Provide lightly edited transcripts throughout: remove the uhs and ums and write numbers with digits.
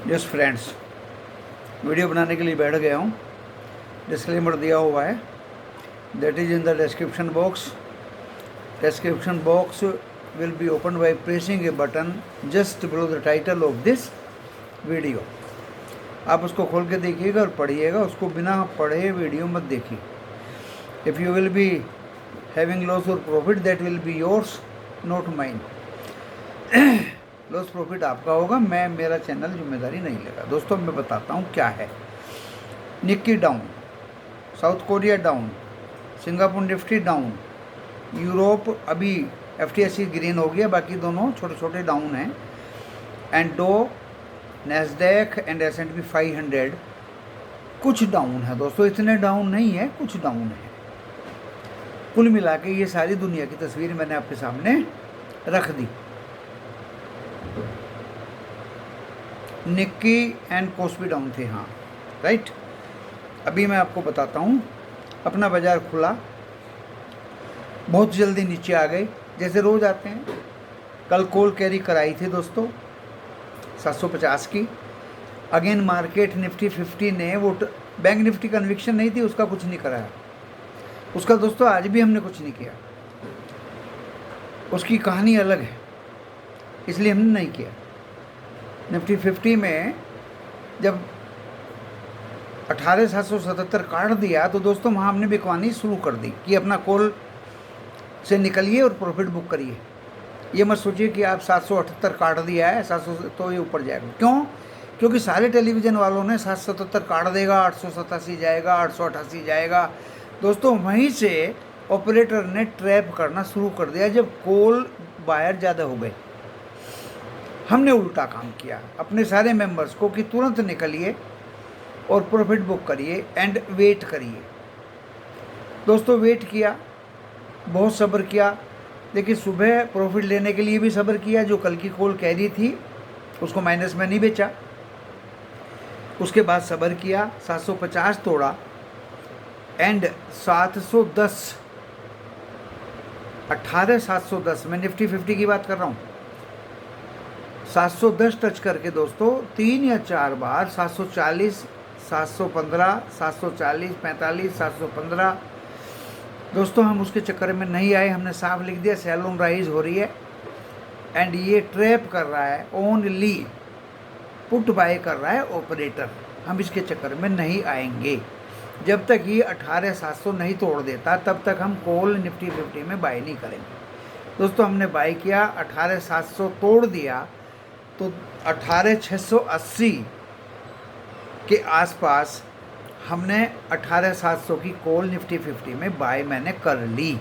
Yes friends, video बनाने के लिए बैठ गया हूँ। डिस्क्लेमर दिया हुआ है, that is in the description box. Description box will be open by pressing A button just below the title of this video. आप उसको खोल के देखिएगा और पढ़िएगा, उसको बिना पढ़े वीडियो मत देखिए। If you will be having loss और profit that will be yours, not mine. Loss profit आपका होगा, मेरा चैनल जिम्मेदारी नहीं लेगा। दोस्तों मैं बताता हूँ क्या है। Nikki down, south Korea down, Singapore Nifty down, Europe अभी FTSE ग्रीन हो गया, बाकी दोनों छोटे छोटे डाउन हैं। And do, Nasdaq and S&P 500 कुछ डाउन है दोस्तों, इतने डाउन नहीं है, कुछ डाउन है। कुल मिला के ये सारी दुनिया की तस्वीर मैंने आपके सामने रख दी। निक्की एंड कोस्पी डाउन थे, हाँ राइट। अभी मैं आपको बताता हूँ, अपना बाज़ार खुला, बहुत जल्दी नीचे आ गए जैसे रोज़ आते हैं। कल कॉल कैरी कराई थी दोस्तों 750 की। अगेन मार्केट निफ्टी 50 ने वो बैंक निफ्टी कन्विक्शन नहीं थी, उसका कुछ नहीं कराया। उसका दोस्तों आज भी हमने कुछ नहीं किया, उसकी कहानी अलग है, इसलिए हमने नहीं किया। निफ्टी 50 में जब 18,777 काट दिया तो दोस्तों वहाँ हमने बिकवानी शुरू कर दी कि अपना कॉल से निकलिए और प्रॉफिट बुक करिए। ये मत सोचिए कि आप 778 काट दिया है 700 तो ये ऊपर जाएगा। क्यों? क्योंकि सारे टेलीविज़न वालों ने 777 काट देगा, 887 जाएगा, 888 जाएगा। दोस्तों वहीं से ऑपरेटर ने ट्रैप करना शुरू कर दिया जब कॉल बायर ज़्यादा हो गए। हमने उल्टा काम किया अपने सारे मेंबर्स को कि तुरंत निकलिए और प्रॉफिट बुक करिए एंड वेट करिए। दोस्तों वेट किया, बहुत सब्र किया। देखिए सुबह प्रॉफिट लेने के लिए भी सब्र किया, जो कल की कॉल कैरी थी उसको माइनस में नहीं बेचा। उसके बाद सब्र किया, 750 तोड़ा एंड 710, 18,710, मैं निफ्टी 50 की बात कर रहा हूँ, 710 टच करके दोस्तों 3 या 4 बार 740, 715, 740, 45, 715। दोस्तों हम उसके चक्कर में नहीं आए, हमने साफ लिख दिया सेल ऑन राइज हो रही है एंड ये ट्रैप कर रहा है, ओनली पुट बाय कर रहा है ऑपरेटर। हम इसके चक्कर में नहीं आएंगे। जब तक ये 18,700 नहीं तोड़ देता तब तक हम कॉल निफ्टी 50 में बाय नहीं करेंगे। दोस्तों हमने बाय किया, 18,700 तोड़ दिया तो 18,680 के आसपास हमने 18,700 की कॉल निफ्टी 50 में बाय मैंने कर ली।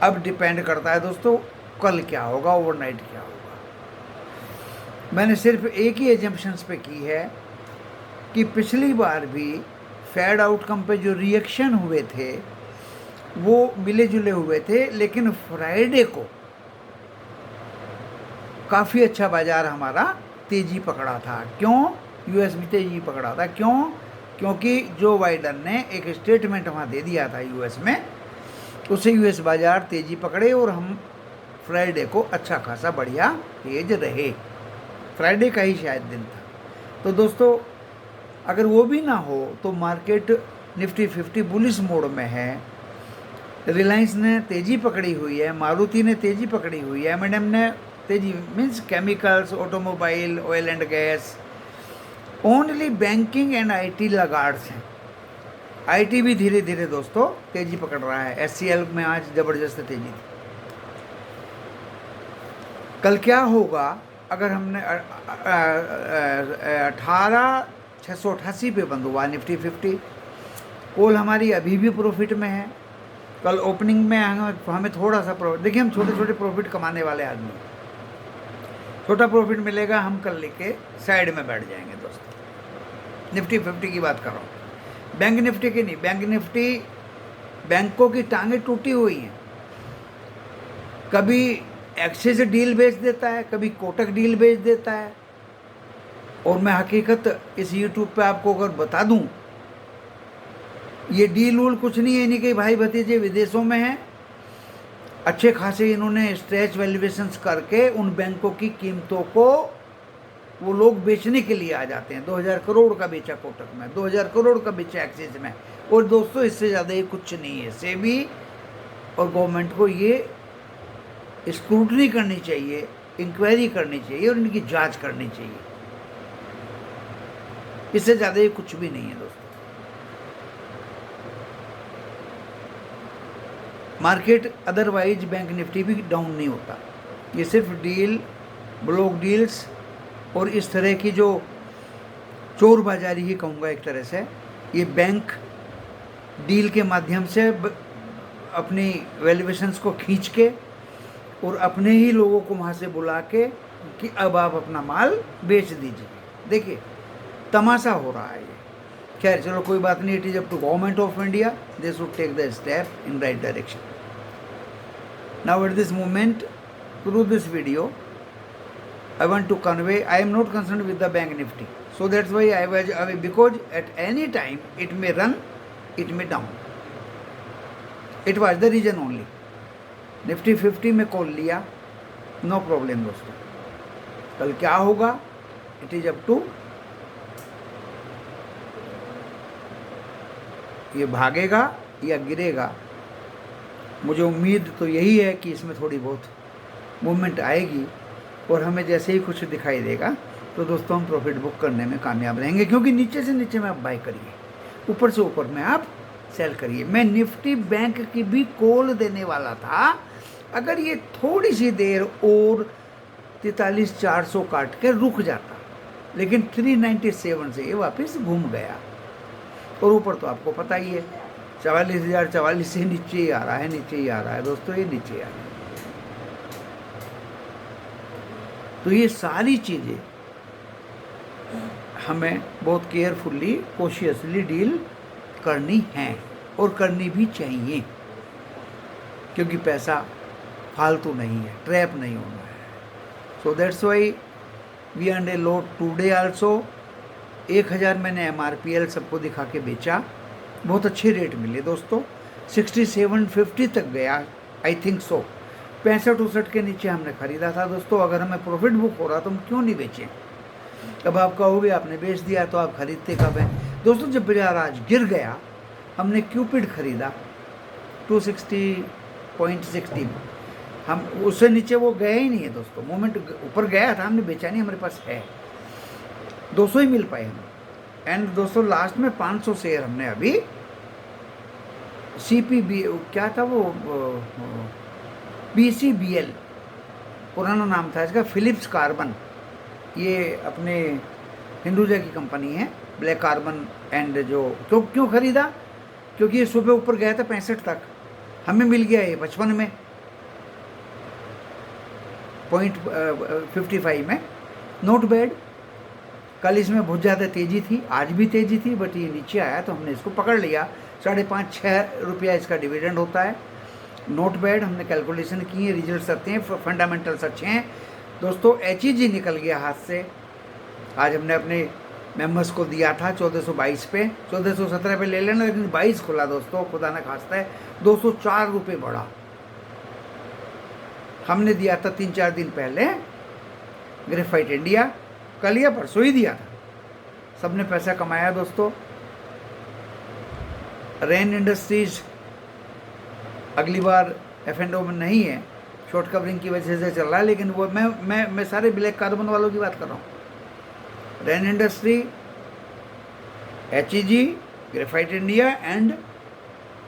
अब डिपेंड करता है दोस्तों कल क्या होगा, ओवरनाइट क्या होगा। मैंने सिर्फ एक ही एजम्पशंस पे की है कि पिछली बार भी फेड आउटकम पे जो रिएक्शन हुए थे वो मिले जुले हुए थे, लेकिन फ्राइडे को काफ़ी अच्छा बाज़ार हमारा तेज़ी पकड़ा था। क्यों? US भी तेज़ी पकड़ा था। क्यों? क्योंकि जो बाइडन ने एक स्टेटमेंट वहाँ दे दिया था US में, उससे US बाज़ार तेज़ी पकड़े और हम फ्राइडे को अच्छा खासा बढ़िया तेज रहे। फ्राइडे का ही शायद दिन था। तो दोस्तों अगर वो भी ना हो तो मार्केट निफ्टी 50 बुलिश मोड में है। रिलायंस ने तेज़ी पकड़ी हुई है, मारुति ने तेज़ी पकड़ी हुई है, M&M ने तेज़ी, means chemicals, automobile, oil and gas, only banking and IT लगार्ड्स हैं। IT भी धीरे धीरे दोस्तों तेज़ी पकड़ रहा है। SCL में आज ज़बरदस्त तेज़ी थी। कल क्या होगा अगर हमने 18,688 पे बंद हुआ निफ्टी 50, कॉल हमारी अभी भी प्रॉफिट में है। कल ओपनिंग में हमें थोड़ा सा प्रॉफिट, देखिए हम छोटे छोटे प्रॉफिट कमाने वाले आदमी, छोटा प्रॉफिट मिलेगा हम कल लेके साइड में बैठ जाएंगे। दोस्तों निफ्टी 50 की बात कर रहा हूँ, बैंक निफ्टी की नहीं। बैंक निफ्टी बैंकों की टांगें टूटी हुई हैं। कभी एक्सिस डील बेच देता है, कभी कोटक डील बेच देता है। और मैं हकीकत इस YouTube पे आपको अगर बता दूं, ये डील वूल कुछ नहीं है, इन्हीं के भाई भतीजे विदेशों में हैं, अच्छे खासे इन्होंने स्ट्रेच वैल्यूएशंस करके उन बैंकों की कीमतों को वो लोग बेचने के लिए आ जाते हैं। 2000 करोड़ का बेचा कोटक में, 2000 करोड़ का बेचा एक्सिस में। और दोस्तों इससे ज़्यादा ये कुछ नहीं है। सेबी और गवर्नमेंट को ये स्क्रूटनी करनी चाहिए, इंक्वायरी करनी चाहिए और इनकी जांच करनी चाहिए। इससे ज़्यादा ये कुछ भी नहीं है दोस्तों। मार्केट अदरवाइज बैंक निफ्टी भी डाउन नहीं होता। ये सिर्फ डील, ब्लॉक डील्स और इस तरह की जो चोर बाजारी ही कहूँगा एक तरह से, ये बैंक डील के माध्यम से अपनी वैल्यूएशंस को खींच के और अपने ही लोगों को वहाँ से बुला के कि अब आप अपना माल बेच दीजिए। देखिए तमाशा हो रहा है ये। खैर चलो कोई बात नहीं, it is up to government of India, they should take the step in right direction. Now at this moment through this video I want to convey, I am not concerned with the bank nifty, so that's why I was away, because at any time it may run, it may down. It was the reason only. Nifty 50 में call लिया, no problem दोस्तों। कल क्या होगा, it is up to, ये भागेगा या गिरेगा। मुझे उम्मीद तो यही है कि इसमें थोड़ी बहुत मूवमेंट आएगी और हमें जैसे ही कुछ दिखाई देगा तो दोस्तों हम प्रॉफिट बुक करने में कामयाब रहेंगे, क्योंकि नीचे से नीचे में आप बाय करिए, ऊपर से ऊपर में आप सेल करिए। मैं निफ्टी बैंक की भी कॉल देने वाला था, अगर ये थोड़ी सी देर और 43,400 काट के रुक जाता, लेकिन 397 से ये वापस घूम गया। और ऊपर तो आपको पता ही है 44,044 से नीचे ही आ रहा है, नीचे ही आ रहा है दोस्तों, ये नीचे आ रहा है। तो ये सारी चीज़ें हमें बहुत केयरफुल्ली, कॉशियसली डील करनी है और करनी भी चाहिए, क्योंकि पैसा फालतू नहीं है, ट्रैप नहीं होना है। So that's why we earn a lot today also. 1000 मैंने MRPL सबको दिखा के बेचा, बहुत अच्छे रेट मिले दोस्तों। 6750 तक गया, आई थिंक सो। 65-69 के नीचे हमने खरीदा था दोस्तों। अगर हमें प्रॉफिट बुक हो रहा तो हम क्यों नहीं बेचें। अब आप कहोगे आपने बेच दिया तो आप खरीदते कब हैं दोस्तों। जब बाजार आज गिर गया, हमने क्यूपिड खरीदा 260.60 में, हम उससे नीचे वो गया ही नहीं है दोस्तों। मोमेंट ऊपर गया था, हमने बेचा नहीं, हमारे पास है 200 ही मिल पाए हमें। एंड दोस्तों लास्ट में 500 शेयर हमने अभी CPB क्या था वो PCBL पुराना नाम था इसका, फिलिप्स कार्बन, ये अपने हिंदुजा की कंपनी है, ब्लैक कार्बन। एंड जो क्यों खरीदा, क्योंकि ये सुबह ऊपर गया था 65 तक, हमें मिल गया ये 55 में, 0.55 में। Note bad. कल इसमें बहुत ज़्यादा तेज़ी थी, आज भी तेज़ी थी, बट ये नीचे आया तो हमने इसको पकड़ लिया। 5.5-6 रुपया इसका डिविडेंड होता है। नोट बैड, हमने कैलकुलेशन की है, रिजल्ट्स अच्छे हैं, फंडामेंटल्स अच्छे हैं दोस्तों। HEG निकल गया हाथ से। आज हमने अपने मेंबर्स को दिया था 1422 पे, 1417 पे ले लेना, लेकिन 22 खुला दोस्तों, खुदा न खास्ता है 204 रुपये बढ़ा। हमने दिया था 3-4 दिन पहले ग्रेफाइट इंडिया, कल या परसों ही दिया था। सबने पैसा कमाया दोस्तों। रेन इंडस्ट्रीज अगली बार F&O में नहीं है, शॉर्ट कवरिंग की वजह से चल रहा है, लेकिन वो मैं सारे ब्लैक कार्बन वालों की बात कर रहा हूँ। Rain industry, HEG, graphite India and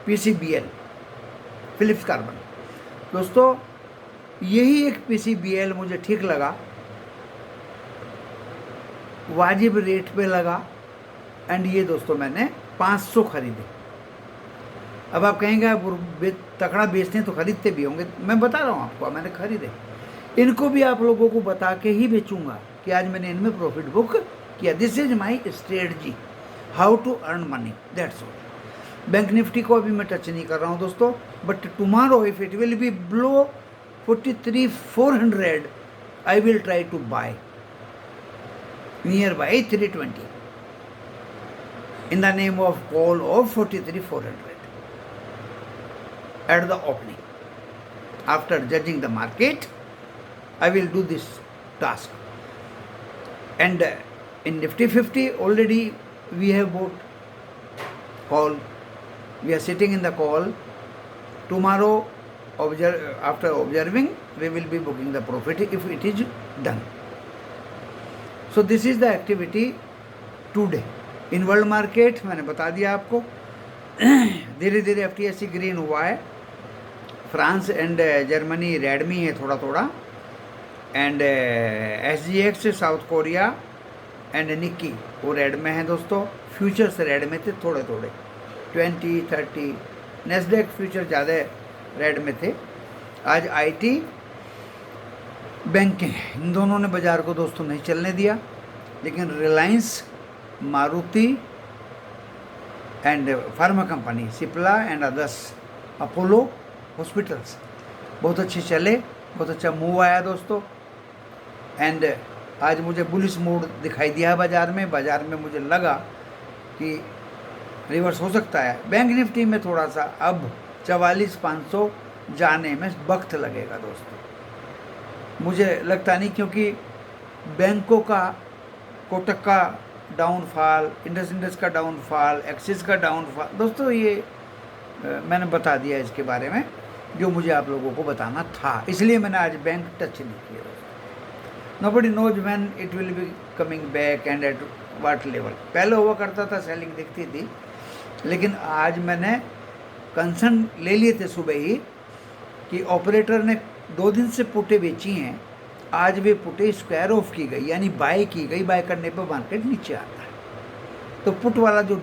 PCBL, Phillips carbon दोस्तों। यही एक PCBL मुझे ठीक लगा, वाजिब रेट पे लगा। एंड ये दोस्तों मैंने 500 खरीदे। अब आप कहेंगे आप तकड़ा बेचते हैं तो खरीदते भी होंगे, मैं बता रहा हूँ आपको, मैंने खरीदे। इनको भी आप लोगों को बता के ही बेचूंगा कि आज मैंने इनमें प्रॉफिट बुक किया। This is my strategy, how to earn money, that's all. Bank Nifty को अभी मैं टच नहीं कर रहा हूँ दोस्तों, but tomorrow if it will be below 43,400 I will try to buy near by 320 in the name of call of 43,400 at the opening. After judging the market, I will do this task. And in Nifty 50 already we have bought call. We are sitting in the call. Tomorrow, after observing, we will be booking the profit if it is done. So this is the activity today. In world market मैंने बता दिया आपको, धीरे धीरे FTSE green हुआ है, France and Germany red में है थोड़ा थोड़ा, and SGX south Korea and Nikki वो रेड में है दोस्तों। फ्यूचर्स रेड में थे थोड़े थोड़े, 20, 30, नेस्डेक फ्यूचर ज़्यादा रेड में थे। आज IT बैंकें इन दोनों ने बाज़ार को दोस्तों नहीं चलने दिया, लेकिन Reliance, Maruti and pharma company, Cipla and others, Apollo hospitals बहुत अच्छे चले, बहुत अच्छा मूव आया दोस्तों। एंड आज मुझे बुलिश मूड दिखाई दिया बाज़ार में मुझे लगा कि रिवर्स हो सकता है। बैंक निफ्टी में थोड़ा सा अब 44,500 जाने में वक्त लगेगा दोस्तों, मुझे लगता नहीं, क्योंकि बैंकों का, कोटक का डाउनफॉल, इंडस का डाउनफॉल, एक्सिस का डाउनफॉल दोस्तों, ये मैंने बता दिया इसके बारे में जो मुझे आप लोगों को बताना था, इसलिए मैंने आज बैंक टच नहीं किया दोस्तों। Nobody knows when it will be coming back and at what level. पहले हुआ करता था, सेलिंग दिखती थी, लेकिन आज मैंने कंसर्न ले लिए थे सुबह ही कि ऑपरेटर ने 2 दिन से पुटे बेची हैं, आज वे पुटे स्क्वायर ऑफ की गई, यानी बाय की गई, बाय करने पर मार्केट नीचे आता है। तो पुट वाला जो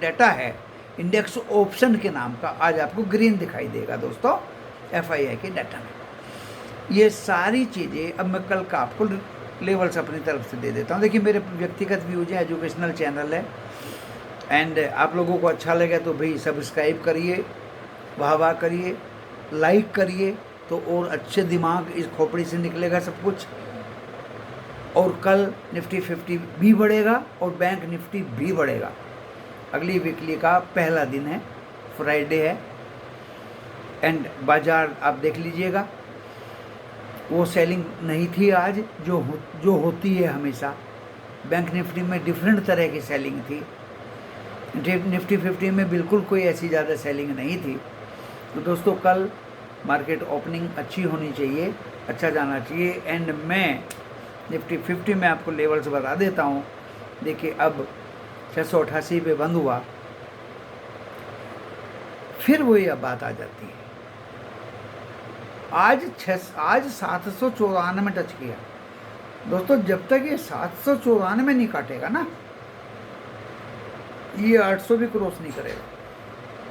डाटा है इंडेक्स ऑप्शन के नाम का, आज आपको ग्रीन दिखाई देगा दोस्तों FII के डाटा में। ये सारी चीज़ें अब मैं कल का आपको लेवल्स अपनी तरफ से दे देता हूँ। देखिए मेरे व्यक्तिगत व्यूज हैं, एजुकेशनल चैनल है, एंड आप लोगों को अच्छा लगे तो भाई सब्सक्राइब करिए, वाह करिए, लाइक करिए, तो और अच्छे दिमाग इस खोपड़ी से निकलेगा सब कुछ। और कल निफ्टी 50 भी बढ़ेगा और बैंक निफ्टी भी बढ़ेगा। अगली वीकली का पहला दिन है, फ्राइडे है, एंड बाजार आप देख लीजिएगा, वो सेलिंग नहीं थी आज जो होती है हमेशा। बैंक निफ्टी में डिफरेंट तरह की सेलिंग थी, निफ्टी 50 में बिल्कुल कोई ऐसी ज़्यादा सेलिंग नहीं थी। तो दोस्तों कल मार्केट ओपनिंग अच्छी होनी चाहिए, अच्छा जाना चाहिए। एंड मैं निफ्टी 50 में आपको लेवल्स बता देता हूँ। देखिए अब 688 पे बंद हुआ, फिर वही अब बात आ जाती है। आज 794 में टच किया दोस्तों। जब तक ये 794 नहीं काटेगा ना, ये 800 भी क्रॉस नहीं करेगा।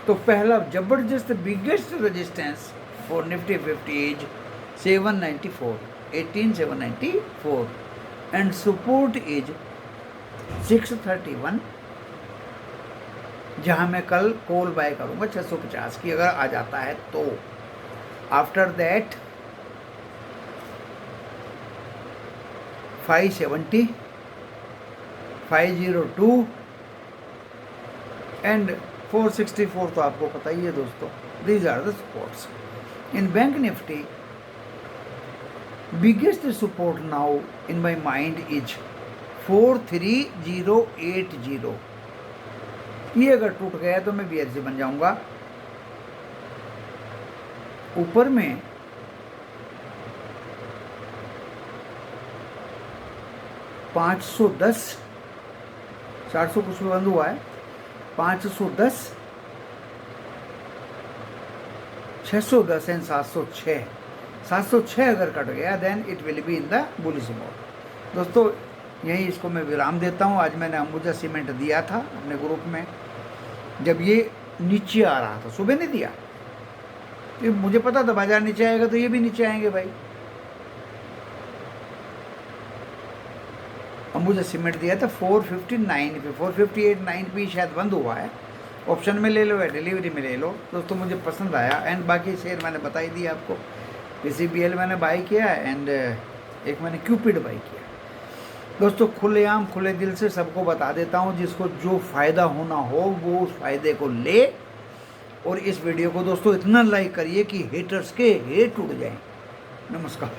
तो पहला जबरदस्त biggest resistance for Nifty 50 is 794, 18794, and support is 631, जहां मैं कल कॉल बाय करूंगा 650 की, अगर आ जाता है तो। आफ्टर दैट 570, 502 एंड 464 तो आपको पता ही है दोस्तों। These are the supports in bank Nifty. Biggest support now in my mind is 43080। ये अगर टूट गया तो मैं BRC बन जाऊंगा। ऊपर में 510, 400 कुछ में बंद हुआ है, 510, 610 एंड 706। 706 अगर कट गया then it will be in the bullish mode. दोस्तों यही इसको मैं विराम देता हूँ। आज मैंने अंबुजा सीमेंट दिया था अपने ग्रुप में, जब ये नीचे आ रहा था, सुबह नहीं दिया, तो मुझे पता था बाजार नीचे आएगा तो ये भी नीचे आएंगे भाई। अंबुजा सीमेंट दिया था 459 पे, 458.9 पे शायद बंद हुआ है। ऑप्शन में ले लो या डिलीवरी में ले लो दोस्तों, मुझे पसंद आया। एंड बाकी शेयर मैंने बता ही दिया आपको। PCBL मैंने बाई किया एंड एक मैंने क्यूपिड बाई किया। दोस्तों खुलेआम खुले दिल से सबको बता देता हूँ, जिसको जो फ़ायदा होना हो वो उस फ़ायदे को ले। और इस वीडियो को दोस्तों इतना लाइक करिए कि हेटर्स के हेट टूट जाएं। नमस्कार।